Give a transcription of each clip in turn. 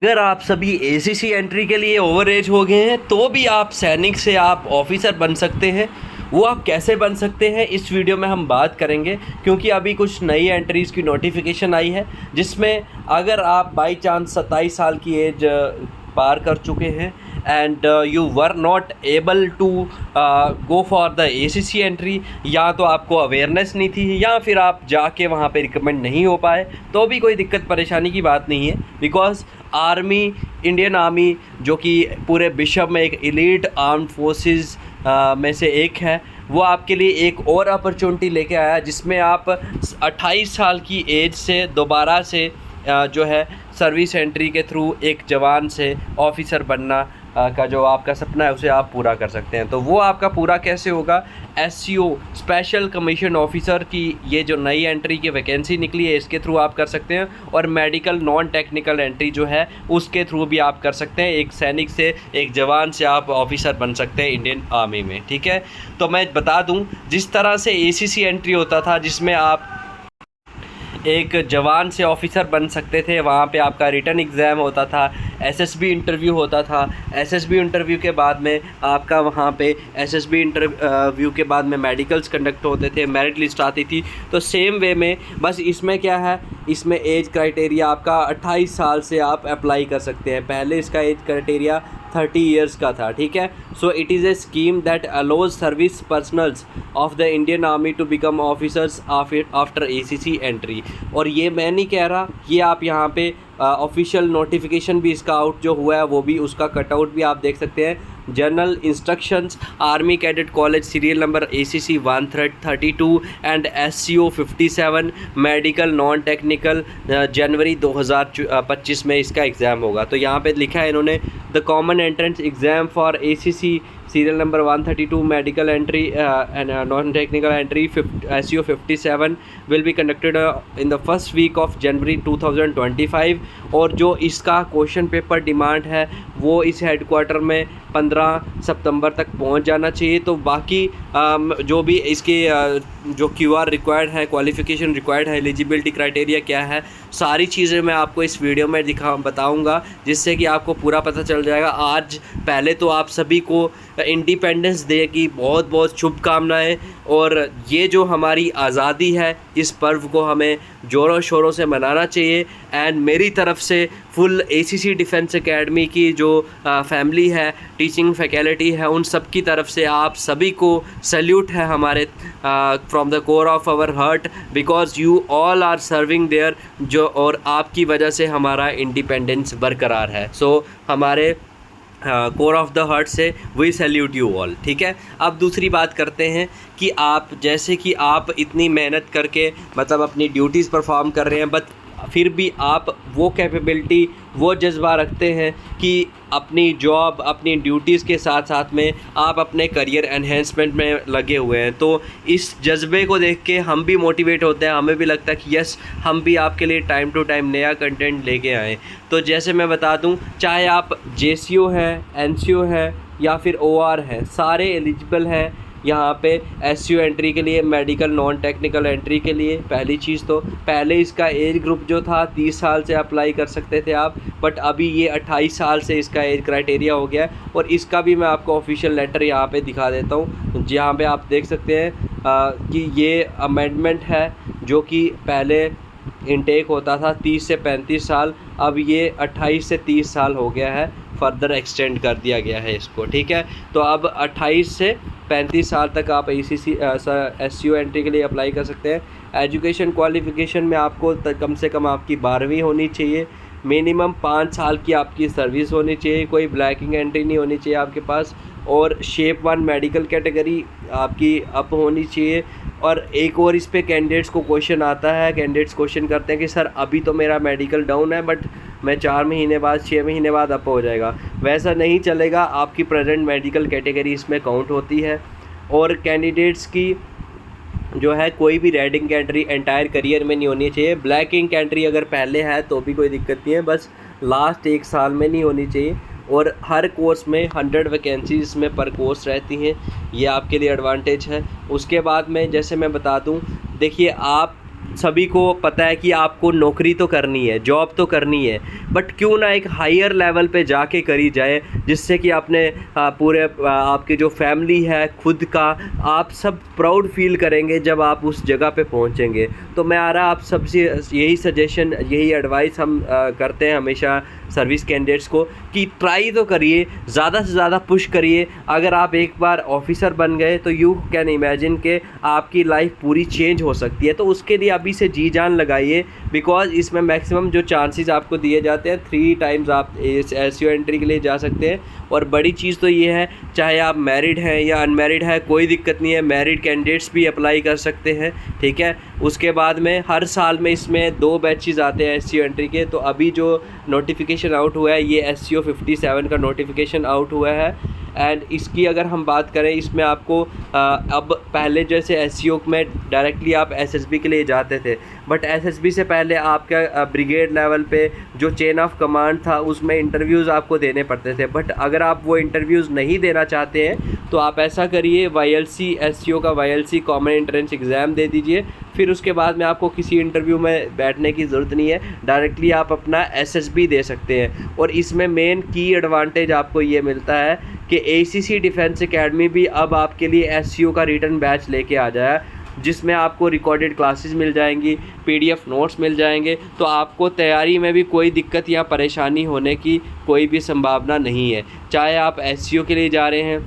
अगर आप सभी एसीसी एंट्री के लिए ओवर एज हो गए हैं तो भी आप सैनिक से आप ऑफिसर बन सकते हैं। वो आप कैसे बन सकते हैं इस वीडियो में हम बात करेंगे, क्योंकि अभी कुछ नई एंट्रीज़ की नोटिफिकेशन आई है जिसमें अगर आप बाई चांस 27 साल की एज पार कर चुके हैं and you were not able to go for the ACC entry, या तो आपको अवेयरनेस नहीं थी या फिर आप जाके वहाँ पे रिकमेंड नहीं हो पाए, तो भी कोई दिक्कत परेशानी की बात नहीं है। बिकॉज आर्मी, इंडियन आर्मी जो कि पूरे विश्व में एक एलीट आर्म्ड फोर्सेस में से एक है, वो आपके लिए एक और अपॉर्चुनिटी लेके आया जिसमें आप 28 साल की एज से दोबारा से जो है सर्विस एंट्री के थ्रू एक जवान से ऑफिसर बनना का जो आपका सपना है उसे आप पूरा कर सकते हैं। तो वो आपका पूरा कैसे होगा? एससीओ स्पेशल कमीशन ऑफिसर की ये जो नई एंट्री की वैकेंसी निकली है इसके थ्रू आप कर सकते हैं, और मेडिकल नॉन टेक्निकल एंट्री जो है उसके थ्रू भी आप कर सकते हैं। एक सैनिक से, एक जवान से आप ऑफिसर बन सकते हैं इंडियन आर्मी में। ठीक है, तो मैं बता दूं, जिस तरह से एसीसी एंट्री होता था जिसमें आप एक जवान से ऑफिसर बन सकते थे, वहाँ पे आपका रिटन एग्ज़ाम होता था, एसएसबी इंटरव्यू होता था, एसएसबी इंटरव्यू के बाद में आपका वहाँ पे एसएसबी इंटरव्यू के बाद में मेडिकल्स कंडक्ट होते थे, मेरिट लिस्ट आती थी। तो सेम वे में बस इसमें क्या है, इसमें एज क्राइटेरिया आपका 28 साल से आप अप्लाई कर सकते हैं। पहले इसका एज क्राइटेरिया 30 इयर्स का था। ठीक है, so it is a scheme that allows service personnels of the Indian Army to become officers after ACC entry. और ये मैं नहीं कह रहा, ये आप यहाँ पे ऑफिशियल नोटिफिकेशन भी इसका आउट जो हुआ है वो भी, उसका कटआउट भी आप देख सकते हैं। General instructions army cadet college serial number ACC 132 and SCO 57 medical non technical जनवरी 2025 में इसका एग्ज़ाम होगा। तो यहाँ पे लिखा है इन्होंने, the common entrance exam for ACC serial number 132 medical entry and non technical entry SCO 57 will be conducted in the first week of January 2025। और जो इसका क्वेश्चन पेपर डिमांड है वो इस हेडक्वार्टर में 15 सितंबर तक पहुंच जाना चाहिए। तो बाकी जो भी इसके जो QR रिक्वायर्ड है, क्वालिफ़िकेशन रिक्वायर्ड है, एलिजिबिलिटी क्राइटेरिया क्या है, सारी चीज़ें मैं आपको इस वीडियो में बताऊंगा, जिससे कि आपको पूरा पता चल जाएगा। आज पहले तो आप सभी को इंडिपेंडेंस डे की बहुत बहुत शुभकामनाएं, और ये जो हमारी आज़ादी है इस पर्व को हमें ज़ोरों शोरों से मनाना चाहिए। एंड मेरी तरफ से फुल ACC डिफेंस एकेडमी की जो फैमिली है, टीचिंग फैकल्टी है, उन सब की तरफ से आप सभी को सैल्यूट है हमारे from the core of our heart, because you all are serving there, जो और आपकी वजह से हमारा इंडिपेंडेंस बरकरार है। सो हमारे कोर ऑफ द हार्ट से वी सैल्यूट यू ऑल। ठीक है, अब दूसरी बात करते हैं कि आप, जैसे कि आप इतनी मेहनत करके मतलब अपनी ड्यूटीज़ परफॉर्म कर रहे हैं, बट फिर भी आप वो कैपेबिलिटी, वो जज्बा रखते हैं कि अपनी जॉब, अपनी ड्यूटीज़ के साथ साथ में आप अपने करियर एनहेंसमेंट में लगे हुए हैं। तो इस जज्बे को देख के हम भी मोटिवेट होते हैं, हमें भी लगता है कि यस, हम भी आपके लिए टाइम टू टाइम नया कंटेंट लेके आएँ। तो जैसे मैं बता दूं, चाहे आप JCO है, NCO है या फिर OR है, सारे एलिजिबल हैं यहाँ पे SCO एंट्री के लिए, मेडिकल नॉन टेक्निकल एंट्री के लिए। पहली चीज़ तो पहले इसका एज ग्रुप जो था 30 साल से अप्लाई कर सकते थे आप, बट अभी ये 28 साल से इसका एज क्राइटेरिया हो गया है। और इसका भी मैं आपको ऑफिशियल लेटर यहाँ पे दिखा देता हूँ, जहाँ पे आप देख सकते हैं कि ये अमेंडमेंट है, जो कि पहले इनटेक होता था 30 से 35 साल, अब ये 28 से 30 साल हो गया है, फर्दर एक्सटेंड कर दिया गया है इसको। ठीक है, तो अब 28 से 35 साल तक आप ACC SCO एंट्री के लिए अप्लाई कर सकते हैं। एजुकेशन क्वालिफ़िकेशन में आपको कम से कम आपकी 12वीं होनी चाहिए, मिनिमम 5 साल की आपकी सर्विस होनी चाहिए, कोई ब्लैकिंग एंट्री नहीं होनी चाहिए आपके पास, और शेप 1 मेडिकल कैटेगरी आपकी अप होनी चाहिए। और एक और इस पे कैंडिडेट्स को क्वेश्चन आता है, कैंडिडेट्स क्वेश्चन करते हैं कि सर अभी तो मेरा मेडिकल डाउन है, बट मैं 4 महीने बाद, 6 महीने बाद अप हो जाएगा। वैसा नहीं चलेगा, आपकी प्रेजेंट मेडिकल कैटेगरी इसमें काउंट होती है। और कैंडिडेट्स की जो है कोई भी red ink entry entire career में नहीं होनी चाहिए। ब्लैक इंक एंट्री अगर पहले है तो भी कोई दिक्कत नहीं है, बस लास्ट 1 साल में नहीं होनी चाहिए। और हर कोर्स में 100 वैकेंसीज़ में पर कोर्स रहती हैं, ये आपके लिए एडवांटेज है। उसके बाद में जैसे मैं बता दूं, देखिए आप सभी को पता है कि आपको नौकरी तो करनी है, जॉब तो करनी है, बट क्यों ना एक हायर लेवल पे जाके करी जाए, जिससे कि अपने पूरे आपकी जो फैमिली है, खुद का, आप सब प्राउड फील करेंगे जब आप उस जगह पे पहुंचेंगे। तो मैं आ रहा आप सबसे यही सजेशन, यही एडवाइस हम करते हैं हमेशा सर्विस कैंडिडेट्स को कि ट्राई तो करिए, ज़्यादा से ज़्यादा पुश करिए। अगर आप एक बार ऑफिसर बन गए तो यू कैन इमेजिन के आपकी लाइफ पूरी चेंज हो सकती है। तो उसके लिए अभी से जी जान लगाइए, बिकॉज इसमें मैक्सिमम जो चांसेस आपको दिए जाते हैं 3 टाइम्स आप इस एसईओ एंट्री के लिए जा सकते हैं। और बड़ी चीज़ तो ये है, चाहे आप मैरिड हैं या अनमैरिड है, कोई दिक्कत नहीं है, मैरिड कैंडिडेट्स भी अप्लाई कर सकते हैं, ठीक है। उसके बाद में हर साल में इसमें 2 बैचेस आते हैं एसईओ एंट्री के। तो अभी जो नोटिफिकेशन आउट हुआ है, ये एसईओ 57 का नोटिफिकेशन आउट हुआ है। एंड इसकी अगर हम बात करें, इसमें आपको अब पहले जैसे एसईओ में डायरेक्टली आप एसएसबी के लिए जाते थे, बट एसएसबी से पहले आपका ब्रिगेड लेवल पे जो चेन ऑफ कमांड था उसमें इंटरव्यूज़ आपको देने पड़ते थे। बट अगर आप वो इंटरव्यूज़ नहीं देना चाहते हैं तो आप ऐसा करिए, वाईएलसी एसईओ का वाईएलसी कॉमन एंट्रेंस एग्ज़ाम दे दीजिए। फिर उसके बाद में आपको किसी इंटरव्यू में बैठने की ज़रूरत नहीं है, डायरेक्टली आप अपना एसएसबी दे सकते हैं। और इसमें मेन की एडवांटेज आपको ये मिलता है कि एसीसी डिफेंस एकेडमी भी अब आपके लिए एसईओ का रिटर्न बैच लेके आ जाए, जिसमें आपको रिकॉर्डेड क्लासेस मिल जाएंगी, पीडीएफ नोट्स मिल जाएंगे। तो आपको तैयारी में भी कोई दिक्कत या परेशानी होने की कोई भी संभावना नहीं है। चाहे आप एसईओ के लिए जा रहे हैं,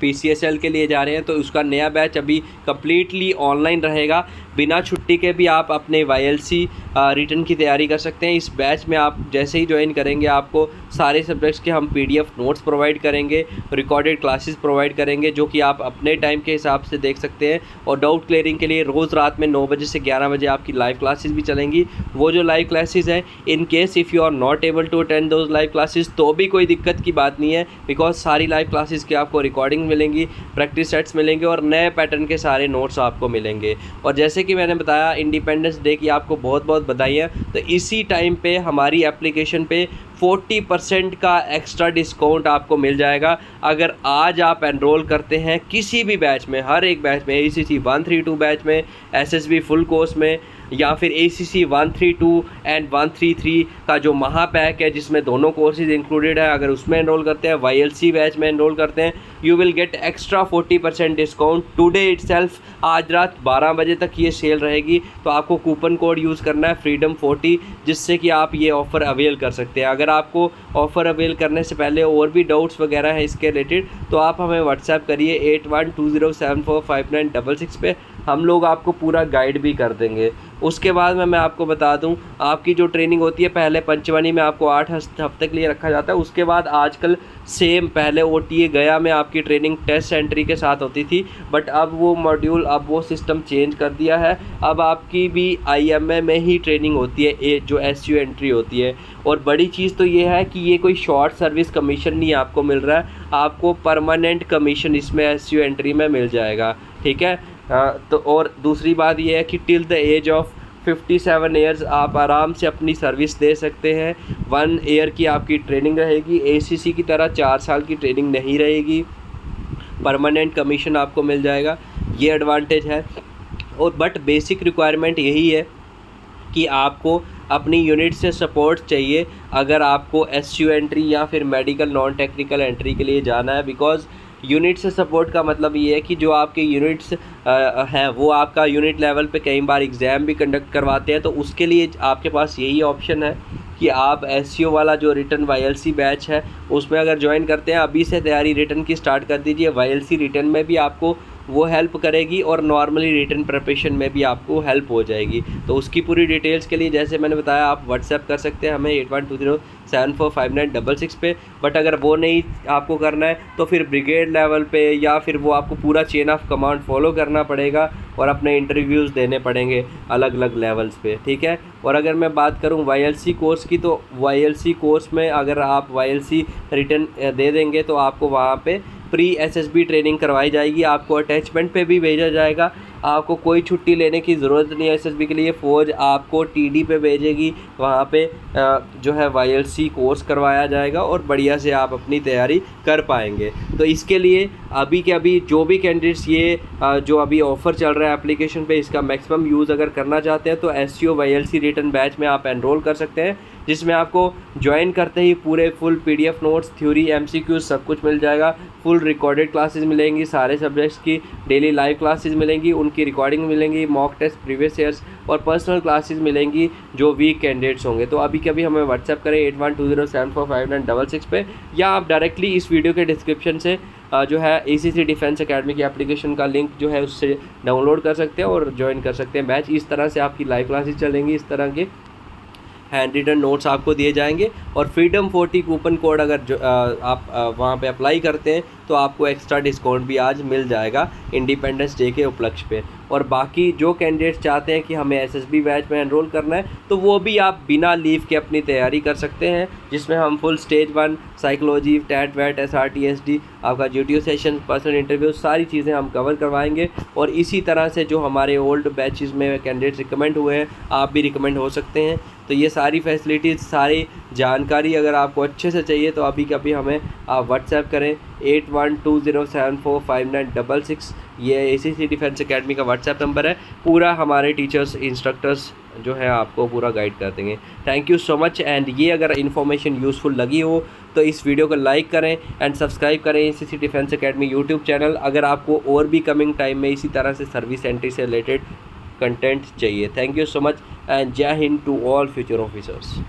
पीसीएसएल के लिए जा रहे हैं, तो उसका नया बैच अभी कम्प्लीटली ऑनलाइन रहेगा। बिना छुट्टी के भी आप अपने वाईएलसी रिटर्न की तैयारी कर सकते हैं। इस बैच में आप जैसे ही ज्वाइन करेंगे, आपको सारे सब्जेक्ट्स के हम पीडीएफ नोट्स प्रोवाइड करेंगे, रिकॉर्डेड क्लासेस प्रोवाइड करेंगे, जो कि आप अपने टाइम के हिसाब से देख सकते हैं। और डाउट क्लियरिंग के लिए रोज़ रात में 9 बजे से 11 बजे आपकी लाइव क्लासेस भी चलेंगी। वो जो लाइव क्लासेस हैं, in case if you are not able to attend those live classes, तो भी कोई दिक्कत की बात नहीं है, बिकॉज सारी लाइव क्लासेस की आपको रिकॉर्डिंग मिलेंगी, प्रैक्टिस सेट्स मिलेंगे और नए पैटर्न के सारे नोट्स आपको मिलेंगे। और जैसे कि मैंने बताया, इंडिपेंडेंस डे की आपको बहुत बहुत बधाइयाँ। तो इसी टाइम पे हमारी एप्लीकेशन पे 40% का एक्स्ट्रा डिस्काउंट आपको मिल जाएगा अगर आज आप एनरोल करते हैं किसी भी बैच में, हर एक बैच में, ACC 132 बैच में, SSB फुल कोर्स में, या फिर ACC 132 एंड 133 का जो महापैक है जिसमें दोनों कोर्सेज इंक्लूडेड है, अगर उसमें एनरोल करते हैं, YLC बैच में एनरोल करते हैं, you will get extra 40% discount today itself. आज रात 12 बजे तक ये सेल रहेगी। तो आपको कूपन कोड यूज़ करना है freedom40, जिससे कि आप ये ऑफ़र अवेल कर सकते हैं। अगर आपको ऑफ़र अवेल करने से पहले और भी डाउट्स वगैरह हैं इसके रिलेटेड, तो आप हमें व्हाट्सएप करिए 8120745966 पे, हम लोग आपको पूरा गाइड भी कर देंगे। उसके बाद में मैं आपको बता दूं, आपकी जो ट्रेनिंग होती है, पहले पंचवनी में आपको 8 हफ्ते के लिए रखा जाता है। उसके बाद आजकल सेम पहले OTA गया में आपकी ट्रेनिंग टेस्ट एंट्री के साथ होती थी, बट अब वो मॉड्यूल, अब वो सिस्टम चेंज कर दिया है। अब आपकी भी IMA में ही ट्रेनिंग होती है, जो SU एंट्री होती है। और बड़ी चीज़ तो ये है कि ये कोई शॉर्ट सर्विस कमीशन नहीं आपको मिल रहा है, आपको परमानेंट कमीशन इसमें SU एंट्री में मिल जाएगा, ठीक है। तो और दूसरी बात ये है कि till the age of 57 years आप आराम से अपनी सर्विस दे सकते हैं। 1 ईयर की आपकी ट्रेनिंग रहेगी, ACC की तरह 4 साल की ट्रेनिंग नहीं रहेगी, परमानेंट कमीशन आपको मिल जाएगा, ये एडवांटेज है। और बट बेसिक रिक्वायरमेंट यही है कि आपको अपनी यूनिट से सपोर्ट चाहिए अगर आपको SU एंट्री या फिर मेडिकल नॉन टेक्निकल एंट्री के लिए जाना है। बिकॉज यूनिट से सपोर्ट का मतलब ये है कि जो आपके यूनिट्स हैं वो आपका यूनिट लेवल पे कई बार एग्ज़ाम भी कंडक्ट करवाते हैं। तो उसके लिए आपके पास यही ऑप्शन है कि आप SEO वाला जो रिटर्न YLC बैच है उसमें अगर ज्वाइन करते हैं, अभी से तैयारी रिटर्न की स्टार्ट कर दीजिए। YLC रिटर्न में भी आपको वो हेल्प करेगी और नॉर्मली रिटर्न प्रिपरेशन में भी आपको हेल्प हो जाएगी। तो उसकी पूरी डिटेल्स के लिए जैसे मैंने बताया, आप व्हाट्सएप कर सकते हैं हमें 8120745966 पे। बट अगर वो नहीं आपको करना है तो फिर ब्रिगेड लेवल पे या फिर वो आपको पूरा चेन ऑफ कमांड फॉलो करना पड़ेगा और अपने इंटरव्यूज़ देने पड़ेंगे अलग अलग लेवल्स पे, ठीक है। और अगर मैं बात करूं YLC कोर्स की, तो YLC कोर्स में अगर आप YLC रिटर्न दे देंगे तो आपको वहाँ पे प्री SSB ट्रेनिंग करवाई जाएगी, आपको अटैचमेंट पे भी भेजा जाएगा आपको कोई छुट्टी लेने की ज़रूरत नहीं है एसएसबी के लिए। फ़ौज आपको टीडी पे भेजेगी, वहाँ पे जो है वाईएलसी कोर्स करवाया जाएगा और बढ़िया से आप अपनी तैयारी कर पाएंगे। तो इसके लिए अभी के अभी जो भी कैंडिडेट्स ये जो अभी ऑफ़र चल रहा है एप्लीकेशन पे, इसका मैक्सिमम यूज़ अगर करना चाहते हैं तो एससीओ वाईएलसी रिटन बैच में आप एनरोल कर सकते हैं, जिसमें आपको ज्वाइन करते ही पूरे full PDF notes, theory, MCQs सब कुछ मिल जाएगा। फुल रिकॉर्डेड क्लासेस मिलेंगी, सारे सब्जेक्ट्स की डेली लाइव क्लासेस मिलेंगी, उनकी रिकॉर्डिंग मिलेंगी, मॉक टेस्ट, प्रीवियस ईयर्स और पर्सनल क्लासेस मिलेंगी जो वीक कैंडिडेट्स होंगे। तो अभी कभी हमें व्हाट्सएप करें 8120745966 पे, या आप डायरेक्टली इस वीडियो के डिस्क्रिप्शन से जो है एसीसी डिफेंस एकेडमी की एप्लीकेशन का लिंक जो है उससे डाउनलोड कर सकते हैं और ज्वाइन कर सकते हैं बैच। इस तरह से आपकी लाइव क्लासेस चलेंगी, इस तरह के हैंड रिटन नोट्स आपको दिए जाएंगे और फ्रीडम 40 कूपन कोड अगर आप वहाँ पे अप्लाई करते हैं तो आपको एक्स्ट्रा डिस्काउंट भी आज मिल जाएगा इंडिपेंडेंस डे के उपलक्ष्य पे। और बाकी जो कैंडिडेट्स चाहते हैं कि हमें एसएसबी बैच में एनरोल करना है तो वो भी आप बिना लीव के अपनी तैयारी कर सकते हैं, जिसमें हम फुल स्टेज 1 साइकोलॉजी, टैट वैट, एसआरटी, एसडी, आपका जीटीओ सेशन, पर्सनल इंटरव्यू, सारी चीज़ें हम कवर करवाएंगे। और इसी तरह से जो हमारे ओल्ड बैचेस में कैंडिडेट्स रिकमेंड हुए हैं आप भी रिकमेंड हो सकते हैं। तो ये सारी फैसिलिटीज़, सारी जानकारी अगर आपको अच्छे से चाहिए तो अभी कभी हमें आप व्हाट्सएप करें 8120745966। ये एसीसी डिफेंस एकेडमी का व्हाट्सएप नंबर है। पूरा हमारे टीचर्स, इंस्ट्रक्टर्स जो है आपको पूरा गाइड कर देंगे। Thank you so much. And ये अगर इन्फॉर्मेशन यूज़फुल लगी हो तो इस वीडियो को लाइक करें एंड सब्सक्राइब करें ACC defence academy YouTube channel, अगर आपको और भी कमिंग टाइम में इसी तरह से सर्विस एंट्री से रिलेटेड कंटेंट चाहिए। Thank you so much and जय हिंद टू ऑल फ्यूचर ऑफिसर्स।